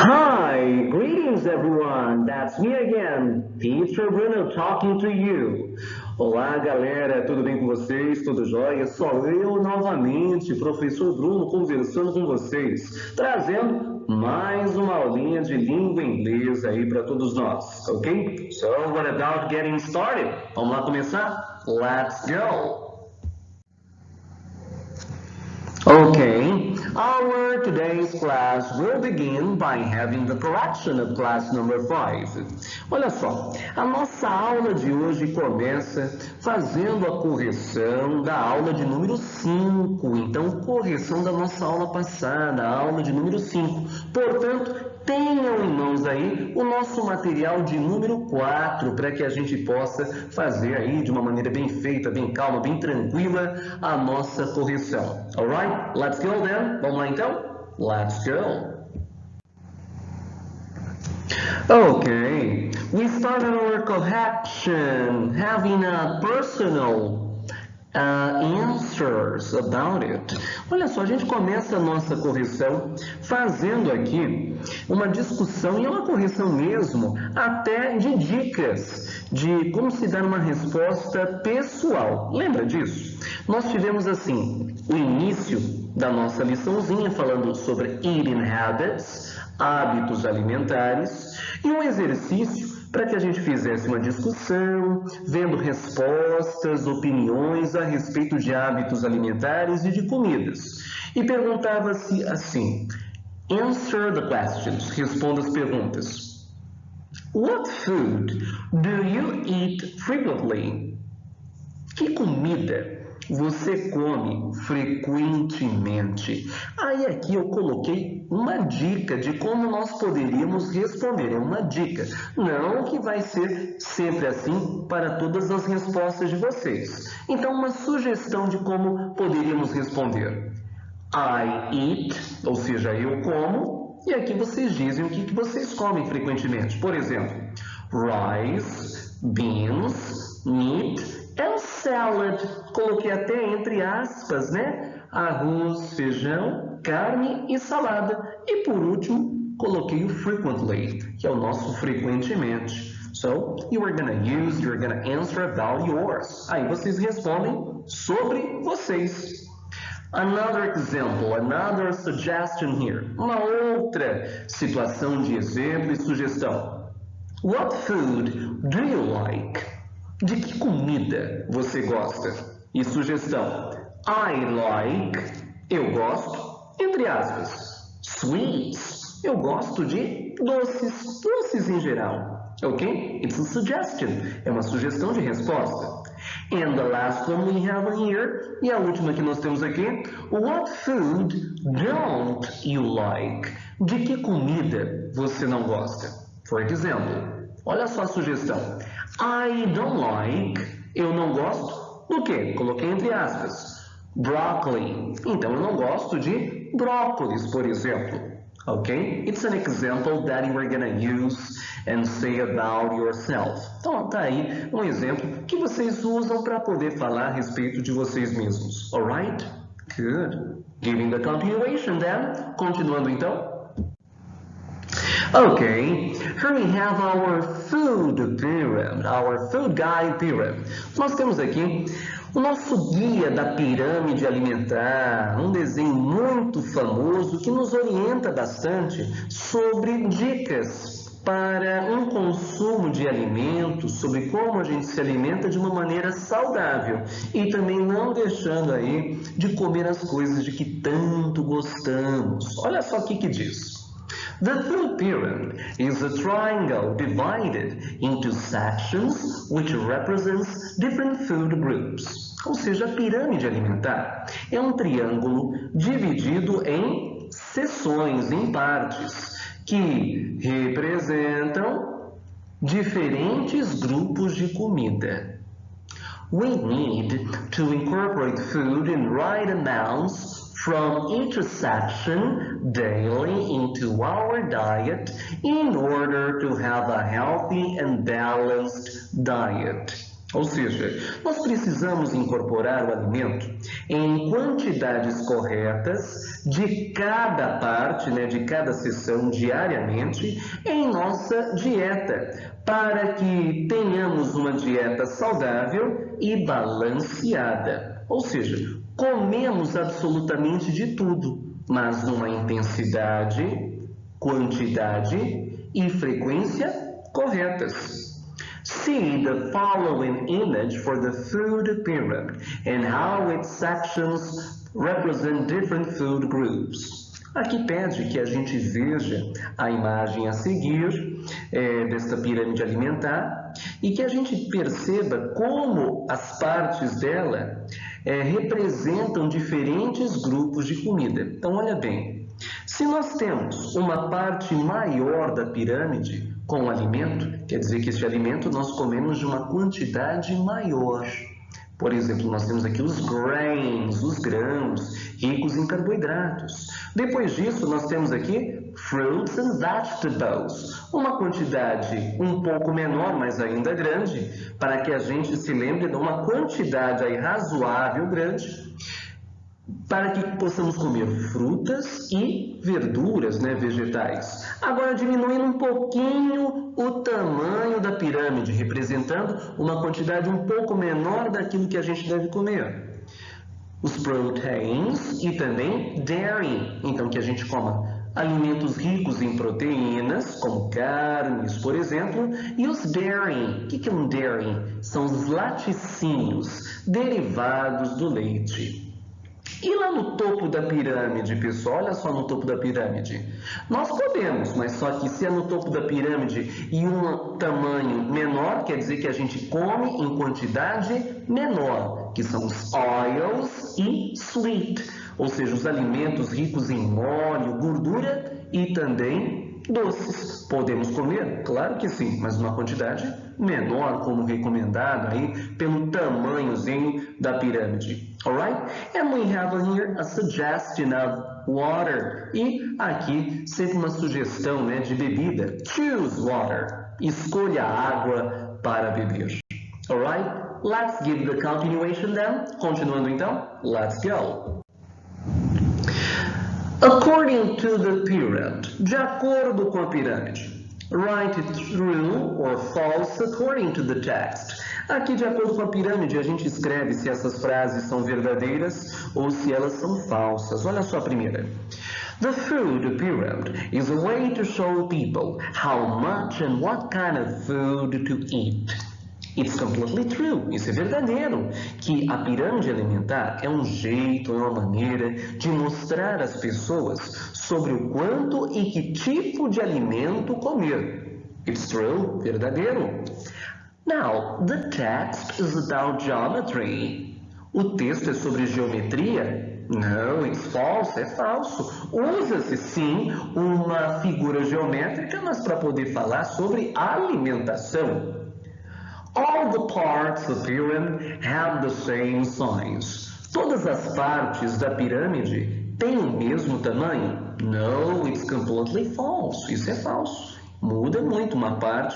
Hi, greetings everyone. That's me again, Teacher Bruno talking to you. Olá, galera, tudo bem com vocês? Tudo jóia? Sou eu novamente, professor Bruno, conversando com vocês, trazendo mais uma aulinha de língua inglesa aí para todos nós, ok? So, what about getting started? Vamos lá começar? Let's go! Okay, our today's class will begin by having the correction of class number 5. Olha só, a nossa aula de hoje começa fazendo a correção da aula de número 5. Então, correção da nossa aula passada, a aula de número 5. Portanto, tenham em mãos aí o nosso material de número 4 para que a gente possa fazer aí de uma maneira bem feita, bem calma, bem tranquila a nossa correção. Alright? Let's go then. Vamos lá então? Let's go. Okay, we started our correction having a personal answers about it. Olha só, a gente começa a nossa correção fazendo aqui uma discussão, e é uma correção mesmo, até de dicas de como se dar uma resposta pessoal. Lembra disso? Nós tivemos assim, o início da nossa liçãozinha falando sobre eating habits, hábitos alimentares, e um exercício para que a gente fizesse uma discussão, vendo respostas, opiniões a respeito de hábitos alimentares e de comidas. E perguntava-se assim, answer the questions, responda as perguntas. What food do you eat frequently? Que comida você come frequentemente? Aí aqui eu coloquei uma dica de como nós poderíamos responder. É uma dica, não que vai ser sempre assim para todas as respostas de vocês. Então, uma sugestão de como poderíamos responder. I eat, ou seja, eu como, e aqui vocês dizem o que vocês comem frequentemente. Por exemplo, rice, beans, meat, and salad. Coloquei até entre aspas, né? Arroz, feijão, carne e salada. E por último, coloquei o frequently, que é o nosso frequentemente. So, you're gonna answer about yours. Aí vocês respondem sobre vocês. Another example, another suggestion here. Uma outra situação de exemplo e sugestão. What food do you like? De que comida você gosta? E sugestão. I like, eu gosto, entre aspas, sweets. Eu gosto de doces, doces em geral. Ok? It's a suggestion. É uma sugestão de resposta. And the last one we have here, e a última que nós temos aqui, what food don't you like? De que comida você não gosta? For example, olha só a sugestão. I don't like, eu não gosto do quê? Coloquei entre aspas. Broccoli. Então eu não gosto de brócolis, por exemplo. Ok? It's an example that you are gonna use and say about yourself. Então tá aí um exemplo que vocês usam para poder falar a respeito de vocês mesmos. Alright? Good. Giving the continuation then. Continuando então. Okay, here we have our food pyramid, our food guide pyramid. Nós temos aqui o nosso guia da pirâmide alimentar, um desenho muito famoso que nos orienta bastante sobre dicas para um consumo de alimentos, sobre como a gente se alimenta de uma maneira saudável e também não deixando aí de comer as coisas de que tanto gostamos. Olha só o que diz. The food pyramid is a triangle divided into sections which represents different food groups. Ou seja, a pirâmide alimentar é um triângulo dividido em seções, em partes, que representam diferentes grupos de comida. We need to incorporate food in right amounts from each section daily into our diet in order to have a healthy and balanced diet. Ou seja, nós precisamos incorporar o alimento em quantidades corretas de cada parte, de cada sessão diariamente em nossa dieta, para que tenhamos uma dieta saudável e balanceada. Ou seja, comemos absolutamente de tudo, mas numa intensidade, quantidade e frequência corretas. See the following image for the food pyramid and how its sections represent different food groups. Aqui pede que a gente veja a imagem a seguir desta pirâmide alimentar e que a gente perceba como as partes dela representam diferentes grupos de comida. Então, olha bem, se nós temos uma parte maior da pirâmide com o alimento, quer dizer que esse alimento nós comemos de uma quantidade maior. Por exemplo, nós temos aqui os grains, os grãos, ricos em carboidratos. Depois disso, nós temos aqui fruits and vegetables, uma quantidade um pouco menor, mas ainda grande, para que a gente se lembre de uma quantidade aí razoável grande, para que possamos comer frutas e verduras, vegetais. Agora, diminuindo um pouquinho o tamanho da pirâmide, representando uma quantidade um pouco menor daquilo que a gente deve comer. Os proteins e também dairy, então que a gente coma alimentos ricos em proteínas, como carnes, por exemplo, e os dairy. O que é um dairy? São os laticínios, derivados do leite. E lá no topo da pirâmide, pessoal, olha só no topo da pirâmide. Nós podemos, mas só que se é no topo da pirâmide e um tamanho menor, quer dizer que a gente come em quantidade menor, que são os oils e sweet, ou seja, os alimentos ricos em óleo, gordura e também doces. Podemos comer? Claro que sim, mas numa quantidade menor, como recomendado aí pelo tamanhozinho da pirâmide. Alright? And we have here a suggestion of water. E aqui sempre uma sugestão de bebida. Choose water. Escolha água para beber. Alright? Let's give the continuation then. Continuando então, let's go. According to the pyramid, de acordo com a pirâmide, write it true or false according to the text. Aqui, de acordo com a pirâmide, a gente escreve se essas frases são verdadeiras ou se elas são falsas. Olha só a primeira. The food pyramid is a way to show people how much and what kind of food to eat. It's completely true. Isso é verdadeiro. Que a pirâmide alimentar é um jeito, é uma maneira de mostrar às pessoas sobre o quanto e que tipo de alimento comer. It's true. Verdadeiro. Now, the text is about geometry. O texto é sobre geometria? No, it's false. É falso. Usa-se, sim, uma figura geométrica, mas para poder falar sobre alimentação. All the parts of the pyramid have the same size. Todas as partes da pirâmide têm o mesmo tamanho? No, it's completely false. Isso é falso. Muda muito uma parte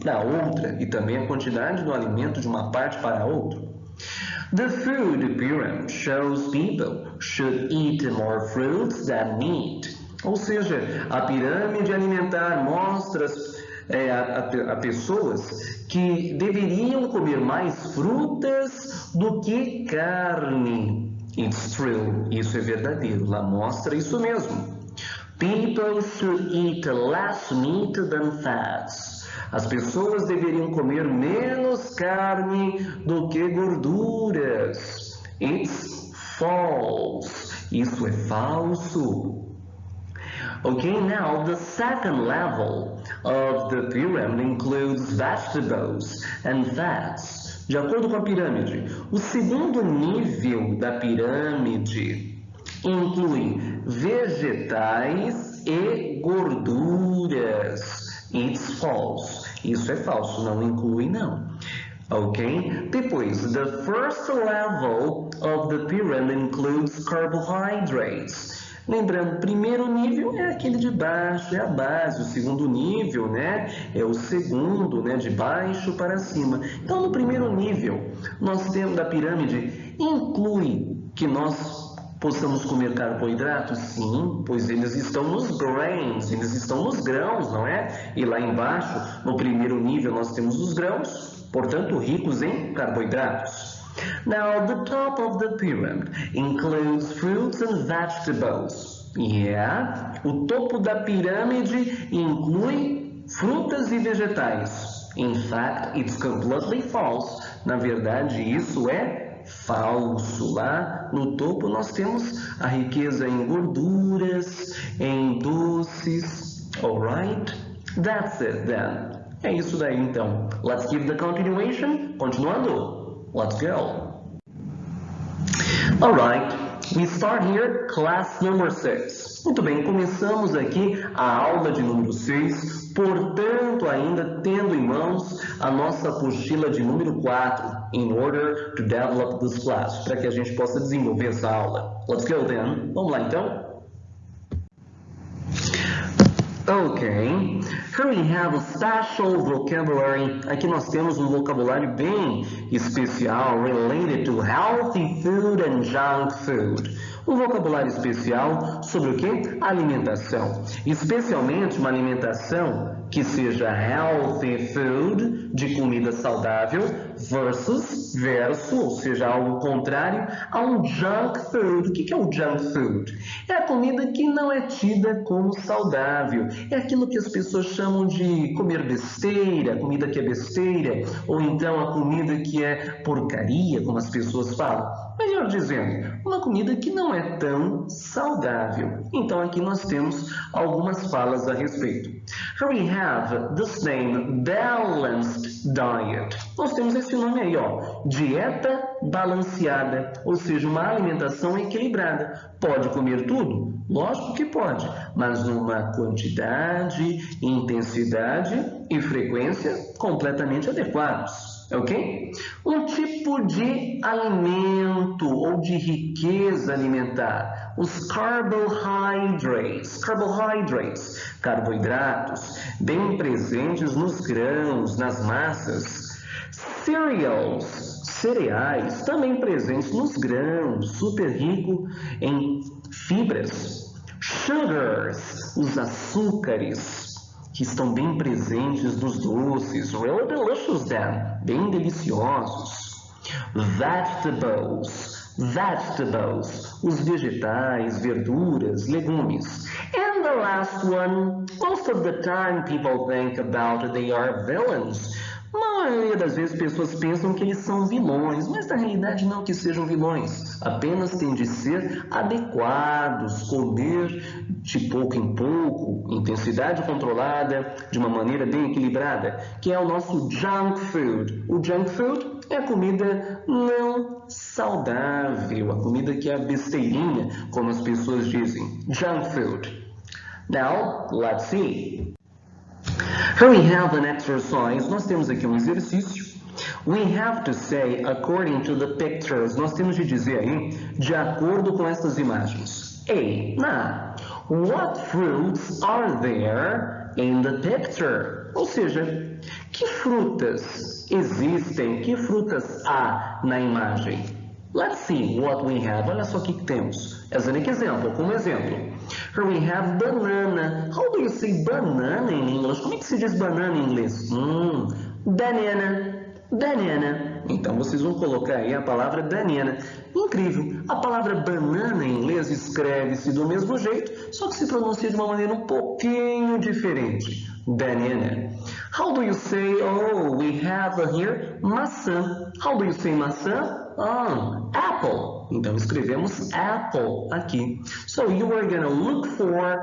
para outra e também a quantidade do alimento de uma parte para outra. The food pyramid shows people should eat more fruits than meat. Ou seja, a pirâmide alimentar mostra a pessoas que deveriam comer mais frutas do que carne. It's true. Isso é verdadeiro. Lá mostra isso mesmo. People should eat less meat than fats. As pessoas deveriam comer menos carne do que gorduras. It's false. Isso é falso. Okay, now the second level of the pyramid includes vegetables and fats. De acordo com a pirâmide, o segundo nível da pirâmide inclui vegetais e gorduras. It's false. Isso é falso, não inclui não. Ok? Depois, the first level of the pyramid includes carbohydrates. Lembrando, primeiro nível é aquele de baixo, é a base. O segundo nível, né, é o segundo, né, de baixo para cima. Então, no primeiro nível, nós temos da pirâmide, inclui que nós possamos comer carboidratos? Sim, pois eles estão nos grains, eles estão nos grãos, não é? E lá embaixo, no primeiro nível, nós temos os grãos, portanto, ricos em carboidratos. Now, the top of the pyramid includes fruits and vegetables. Yeah, o topo da pirâmide inclui frutas e vegetais. In fact, it's completely false. Na verdade, isso é falso. Lá no topo nós temos a riqueza em gorduras, em doces. Alright? That's it then. É isso daí então. Let's give the continuation. Continuando. Let's go. Alright, we start here class number 6. Muito bem, começamos aqui a aula de número 6, portanto, ainda tendo em mãos a nossa apostila de número 4, in order to develop this class, para que a gente possa desenvolver essa aula. Let's go then. Vamos lá então. Ok, here we have a special vocabulary. Aqui nós temos um vocabulário bem especial related to healthy food and junk food. Um vocabulário especial sobre o que? Alimentação. Especialmente uma alimentação que seja healthy food, de comida saudável, verso, ou seja, algo contrário a um junk food. O que é o junk food? É a comida que não é tida como saudável. É aquilo que as pessoas chamam de comer besteira, comida que é besteira, ou então a comida que é porcaria, como as pessoas falam. Melhor dizendo, uma comida que não é tão saudável. Então aqui nós temos algumas falas a respeito. Here we have this name, balanced diet. Nós temos esse nome aí, ó, dieta balanceada, ou seja, uma alimentação equilibrada. Pode comer tudo? Lógico que pode, mas numa quantidade, intensidade e frequência completamente adequados. Ok? Um tipo de alimento ou de riqueza alimentar. Os carbohydrates, carboidratos, bem presentes nos grãos, nas massas. Cereais, também presentes nos grãos, super rico em fibras. Sugars, os açúcares, que estão bem presentes nos doces, really delicious then, bem deliciosos. Vegetables, os vegetais, verduras, legumes. And the last one, most of the time people think about they are villains. A maioria das vezes pessoas pensam que eles são vilões, mas na realidade não que sejam vilões, apenas têm de ser adequados, comer de pouco em pouco, intensidade controlada, de uma maneira bem equilibrada, que é o nosso junk food. O junk food é a comida não saudável, a comida que é a besteirinha, como as pessoas dizem, junk food. Now, let's see. Here we have an exercise. Nós temos aqui um exercício. We have to say according to the pictures. Nós temos de dizer aí, de acordo com essas imagens. What fruits are there in the picture? Ou seja, que frutas existem, que frutas há na imagem? Let's see what we have. Olha só o que temos. As an example, como exemplo. Here we have banana. How do you say banana in English? Como é que se diz banana em inglês? Banana. Então vocês vão colocar aí a palavra banana. Incrível. A palavra banana em inglês escreve-se do mesmo jeito, só que se pronuncia de uma maneira um pouquinho diferente. Banana. How do you say, we have here maçã. How do you say maçã? Apple. Então escrevemos apple aqui. So you are going to look for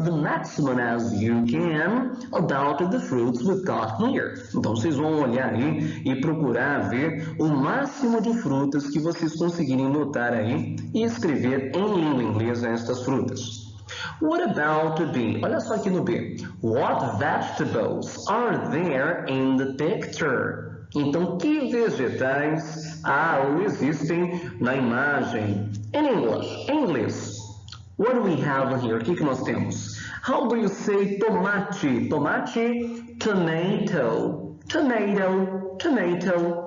the maximum as you can about the fruits we've got here. Então vocês vão olhar aí e procurar ver o máximo de frutas que vocês conseguirem notar aí e escrever em língua inglesa estas frutas. What about B? Olha só aqui no B. What vegetables are there in the picture? Então, que vegetais há ou existem na imagem? In English, em inglês. What do we have here? O que nós temos? How do you say tomate? Tomate, tomato, tomato, tomato.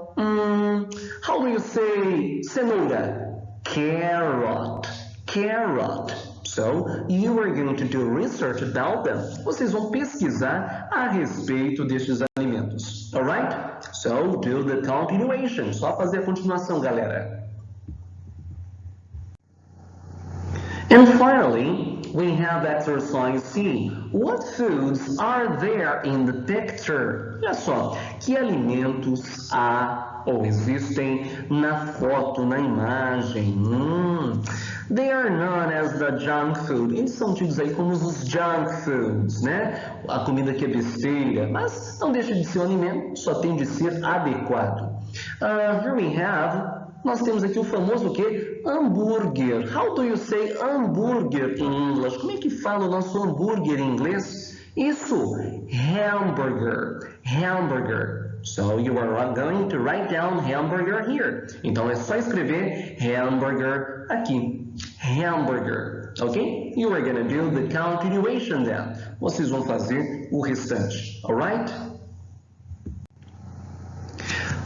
How do you say cenoura? Carrot, carrot. So, you are going to do research about them. Vocês vão pesquisar a respeito destes alimentos. Alright? So, do the continuation. Só fazer a continuação, galera. And finally, we have exercise C. What foods are there in the picture? Olha só, que alimentos há ou existem na foto, na imagem? They are known as the junk food. Eles são tidos aí como os junk foods, né? A comida que é besteira, mas não deixa de ser um alimento, só tem de ser adequado. Here we have, nós temos aqui o famoso o quê? Hambúrguer. How do you say hambúrguer in English? Como é que fala o nosso hambúrguer em inglês? Isso, hamburger, hamburger. So you are going to write down hamburger here. Então é só escrever hamburger aqui. Hamburger, ok? You are going to do the continuation then. Vocês vão fazer o restante, alright?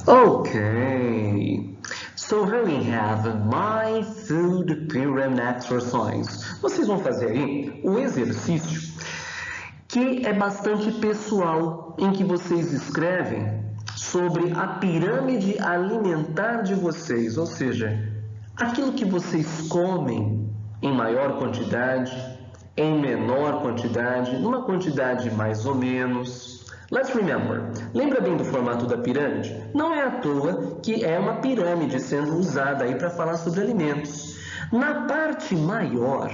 Ok. So here we have my food pyramid exercise. Vocês vão fazer aí o exercício que é bastante pessoal, em que vocês escrevem sobre a pirâmide alimentar de vocês, ou seja, aquilo que vocês comem em maior quantidade, em menor quantidade, numa quantidade mais ou menos. Let's remember, lembra bem do formato da pirâmide? Não é à toa que é uma pirâmide sendo usada aí para falar sobre alimentos. Na parte maior,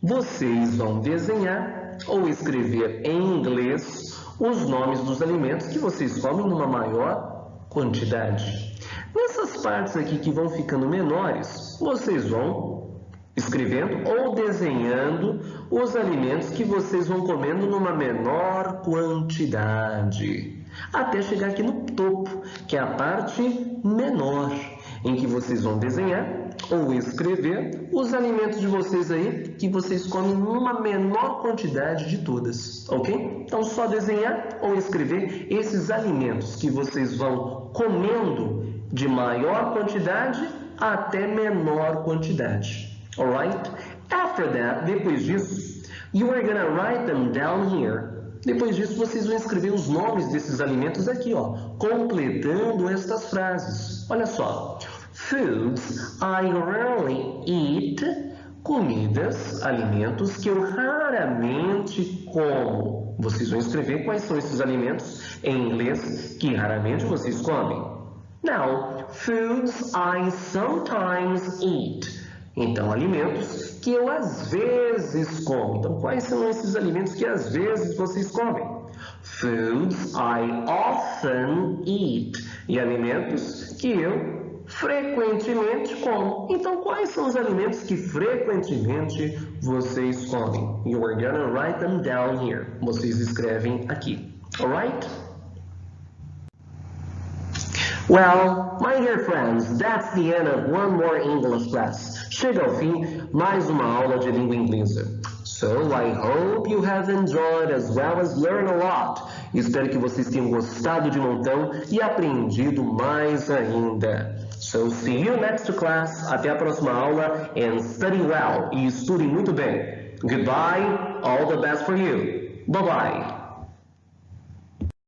vocês vão desenhar ou escrever em inglês os nomes dos alimentos que vocês comem numa maior quantidade. Nessas partes aqui que vão ficando menores, vocês vão escrevendo ou desenhando os alimentos que vocês vão comendo numa menor quantidade, até chegar aqui no topo, que é a parte menor, em que vocês vão desenhar ou escrever os alimentos de vocês aí que vocês comem numa menor quantidade de todas, ok? Então só desenhar ou escrever esses alimentos que vocês vão comendo de maior quantidade até menor quantidade. Alright? After that, depois disso, you are gonna write them down here. Depois disso, vocês vão escrever os nomes desses alimentos aqui, ó, completando estas frases. Olha só. Foods I rarely eat. Comidas, alimentos que eu raramente como. Vocês vão escrever quais são esses alimentos em inglês que raramente vocês comem. Now, foods I sometimes eat. Então, alimentos que eu às vezes como. Então, quais são esses alimentos que às vezes vocês comem? Foods I often eat. E alimentos que eu frequentemente como. Então, quais são os alimentos que frequentemente vocês comem? You are gonna write them down here. Vocês escrevem aqui. Alright? Well, my dear friends, that's the end of one more English class. Chega ao fim mais uma aula de língua inglesa. So, I hope you have enjoyed as well as learned a lot. Espero que vocês tenham gostado de montão e aprendido mais ainda. So, see you next class. Até a próxima aula. And study well. E estude muito bem. Goodbye. All the best for you. Bye-bye.